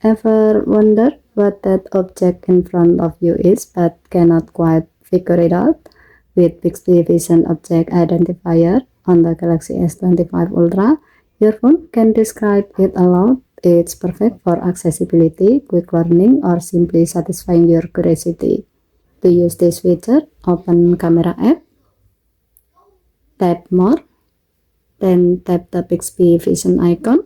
Ever wonder what that object in front of you is but cannot quite figure it out? With Bixby Vision Object Identifier on the Galaxy S25 Ultra, your phone can describe it aloud. It's perfect for accessibility, quick learning, or simply satisfying your curiosity. To use this feature, open Camera app, tap More, then tap the Bixby Vision icon.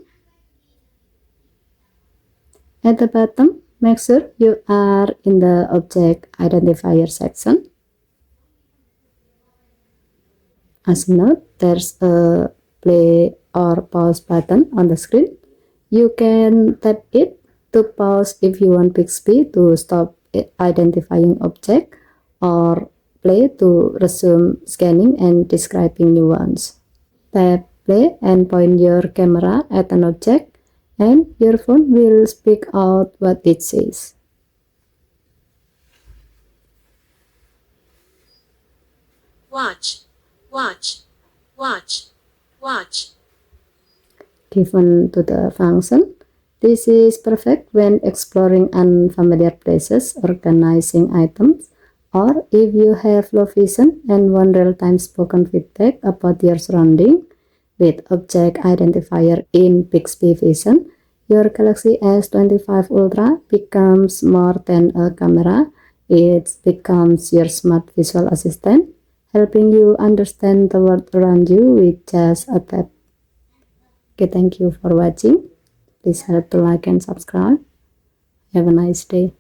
At the bottom, make sure you are in the Object Identifier section. As a note, there's a play or pause button on the screen. You can tap it to pause if you want Bixby to stop identifying object, or play to resume scanning and describing new ones. Tap play and point your camera at an object, and your phone will speak out what it says. Watch, watch, watch, watch. Given to the function, this is perfect when exploring unfamiliar places, organizing items, or if you have low vision and want real-time spoken feedback about your surrounding. With Object Identifier in Bixby Vision, your Galaxy S25 Ultra becomes more than a camera. It becomes your smart visual assistant, helping you understand the world around you with just a tap. Okay, thank you for watching. Please help to like and subscribe. Have a nice day.